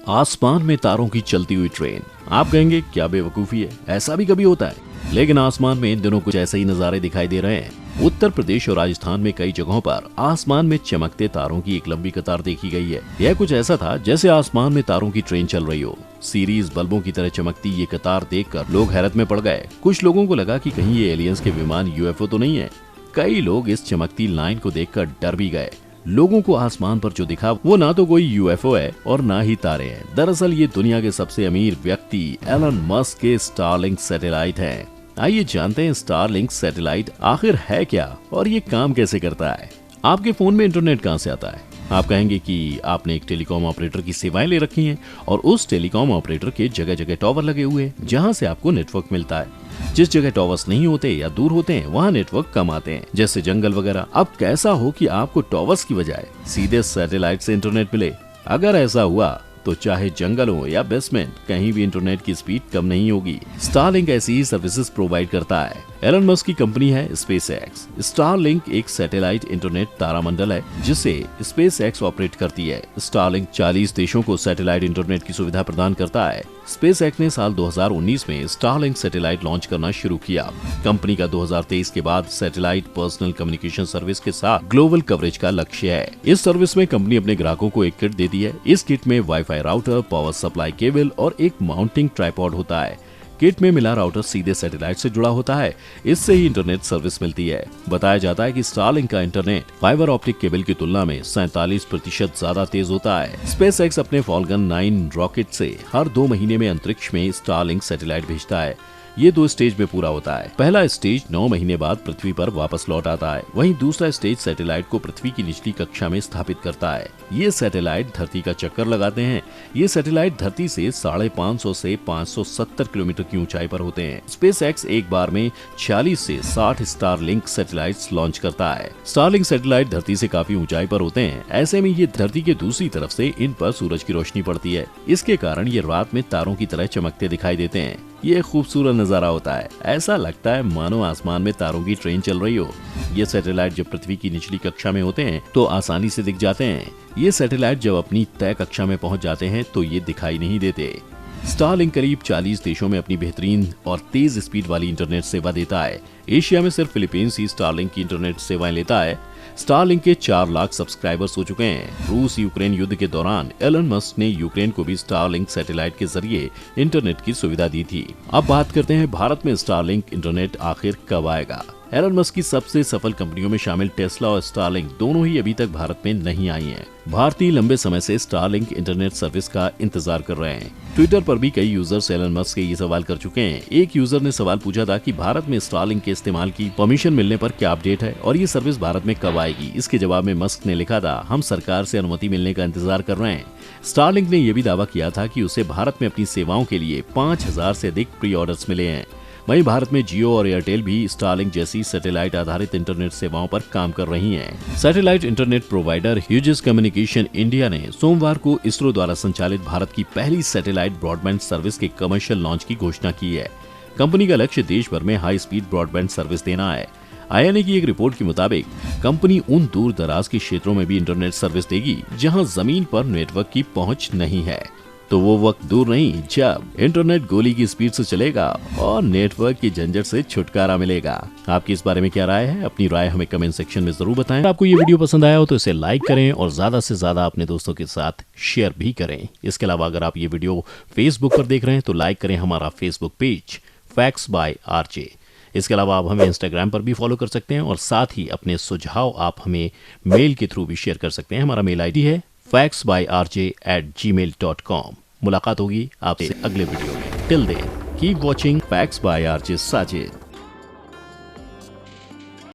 आसमान में तारों की चलती हुई ट्रेन। आप कहेंगे क्या बेवकूफी है, ऐसा भी कभी होता है? लेकिन आसमान में इन दिनों कुछ ऐसे ही नजारे दिखाई दे रहे हैं। उत्तर प्रदेश और राजस्थान में कई जगहों पर आसमान में चमकते तारों की एक लंबी कतार देखी गई है। यह कुछ ऐसा था जैसे आसमान में तारों की ट्रेन चल रही हो। सीरीज बल्बों की तरह चमकती ये कतार देखकर लोग हैरत में पड़ गए। कुछ लोगों को लगा कि कहीं ये एलियंस के विमान यूएफओ तो नहीं है। कई लोग इस चमकती लाइन को देखकर डर भी गए। लोगों को आसमान पर जो दिखा वो ना तो कोई यूएफओ है और ना ही तारे हैं। दरअसल ये दुनिया के सबसे अमीर व्यक्ति एलन मस्क के स्टारलिंक सैटेलाइट हैं। आइए जानते हैं स्टारलिंक सैटेलाइट आखिर है क्या और ये काम कैसे करता है। आपके फोन में इंटरनेट कहाँ से आता है? आप कहेंगे कि आपने एक टेलीकॉम ऑपरेटर की सेवाएं ले रखी हैं और उस टेलीकॉम ऑपरेटर के जगह जगह टावर लगे हुए हैं जहां से आपको नेटवर्क मिलता है। जिस जगह टावर्स नहीं होते या दूर होते हैं वहां नेटवर्क कम आते हैं, जैसे जंगल वगैरह। अब कैसा हो कि आपको टावर्स की बजाय सीधे सैटेलाइट से इंटरनेट मिले? अगर ऐसा हुआ तो चाहे जंगल हो या बेसमेंट, कहीं भी इंटरनेट की स्पीड कम नहीं होगी। स्टारलिंक ऐसी ही सर्विसेज प्रोवाइड करता है। एलन मस्क की कंपनी है स्पेसएक्स। स्टारलिंक एक सैटेलाइट इंटरनेट तारामंडल है जिसे स्पेसएक्स ऑपरेट करती है। स्टारलिंक 40 देशों को सैटेलाइट इंटरनेट की सुविधा प्रदान करता है। स्पेसएक्स ने साल 2019 में स्टारलिंक सैटेलाइट लॉन्च करना शुरू किया। कंपनी का 2023 के बाद सैटेलाइट पर्सनल कम्युनिकेशन सर्विस के साथ ग्लोबल कवरेज का लक्ष्य है। इस सर्विस में कंपनी अपने ग्राहकों को एक किट देती है। इस किट में wifi router, power supply cable और एक माउंटिंग ट्राइपॉड होता है। किट में मिला राउटर सीधे सैटेलाइट से जुड़ा होता है। इससे ही इंटरनेट सर्विस मिलती है। बताया जाता है कि स्टारलिंक का इंटरनेट फाइबर ऑप्टिक केबल की तुलना में 47% ज्यादा तेज होता है। स्पेसएक्स अपने फॉल्कन 9 रॉकेट से हर 2 महीने में अंतरिक्ष में स्टारलिंक सैटेलाइट भेजता है। ये 2 स्टेज में पूरा होता है। पहला स्टेज 9 महीने बाद पृथ्वी पर वापस लौट आता है। वहीं दूसरा स्टेज सैटेलाइट को पृथ्वी की निचली कक्षा में स्थापित करता है। ये सैटेलाइट धरती का चक्कर लगाते हैं। ये सैटेलाइट धरती से 550 से 570 किलोमीटर की ऊंचाई पर होते हैं। स्पेसएक्स एक बार में 46 से 60 स्टारलिंक सैटेलाइट्स लॉन्च करता है। स्टारलिंक सैटेलाइट धरती से काफी ऊंचाई पर होते हैं। ऐसे में ये धरती के दूसरी तरफ से इन पर सूरज की रोशनी पड़ती है। इसके कारण ये रात में तारों की तरह चमकते दिखाई देते हैं। ये खूबसूरत नजारा होता है। ऐसा लगता है मानो आसमान में तारों की ट्रेन चल रही हो। ये सैटेलाइट जब पृथ्वी की निचली कक्षा में होते हैं तो आसानी से दिख जाते हैं। ये सैटेलाइट जब अपनी तय कक्षा में पहुंच जाते हैं तो ये दिखाई नहीं देते। स्टारलिंक करीब 40 देशों में अपनी बेहतरीन और तेज स्पीड वाली इंटरनेट सेवा देता है। एशिया में सिर्फ फिलीपींस ही स्टारलिंक की इंटरनेट सेवाएं लेता है। स्टारलिंक के 4 लाख सब्सक्राइबर्स हो चुके हैं। रूस यूक्रेन युद्ध के दौरान एलन मस्क ने यूक्रेन को भी स्टारलिंक सैटेलाइट के जरिए इंटरनेट की सुविधा दी थी। अब बात करते हैं भारत में स्टारलिंक इंटरनेट आखिर कब आएगा। एलन मस्क की सबसे सफल कंपनियों में शामिल टेस्ला और स्टारलिंक दोनों ही अभी तक भारत में नहीं आई हैं। भारतीय लंबे समय से स्टारलिंक इंटरनेट सर्विस का इंतजार कर रहे हैं। ट्विटर पर भी कई यूजर्स एलन मस्क के ये सवाल कर चुके हैं। एक यूजर ने सवाल पूछा था कि भारत में स्टारलिंक के इस्तेमाल की परमिशन मिलने पर क्या अपडेट है और ये सर्विस भारत में कब आएगी। इसके जवाब में मस्क ने लिखा था, हम सरकार से अनुमति मिलने का इंतजार कर रहे हैं। स्टारलिंक ने यह भी दावा किया था कि उसे भारत में अपनी सेवाओं के लिए 5000 से अधिक प्री ऑर्डर्स मिले हैं। वहीं भारत में जियो और एयरटेल भी स्टारलिंक जैसी सैटेलाइट आधारित इंटरनेट सेवाओं पर काम कर रही हैं। Satellite internet provider Hughes communication India ने सोमवार को इसरो द्वारा संचालित भारत की पहली सैटेलाइट ब्रॉडबैंड सर्विस के कमर्शियल लॉन्च की घोषणा की है। कंपनी का लक्ष्य देश भर में हाई स्पीड ब्रॉडबैंड सर्विस देना है। आईएनए की एक रिपोर्ट के मुताबिक कंपनी उन दूर दराज के क्षेत्रों में भी इंटरनेट सर्विस देगी जहां जमीन पर नेटवर्क की पहुंच नहीं है। तो वो वक्त दूर नहीं जब इंटरनेट गोली की स्पीड से चलेगा और नेटवर्क की झंझट से छुटकारा मिलेगा। आपकी इस बारे में क्या राय है? अपनी राय हमें कमेंट सेक्शन में जरूर बताएं। अगर आपको ये वीडियो पसंद आया हो तो इसे लाइक करें और ज्यादा से ज्यादा अपने दोस्तों के साथ शेयर भी करें। इसके अलावा अगर आप ये वीडियो फेसबुक पर देख रहे हैं तो लाइक करें हमारा Facebook page facts by RJ. इसके अलावा आप हमें इंस्टाग्राम पर भी फॉलो कर सकते हैं और साथ ही अपने सुझाव आप हमें मेल के थ्रू भी शेयर कर सकते हैं। हमारा मेल आईडी है factsbyrj@gmail.com। मुलाकात होगी आपसे अगले वीडियो में। Till then keep watching facts by RJ Sajid.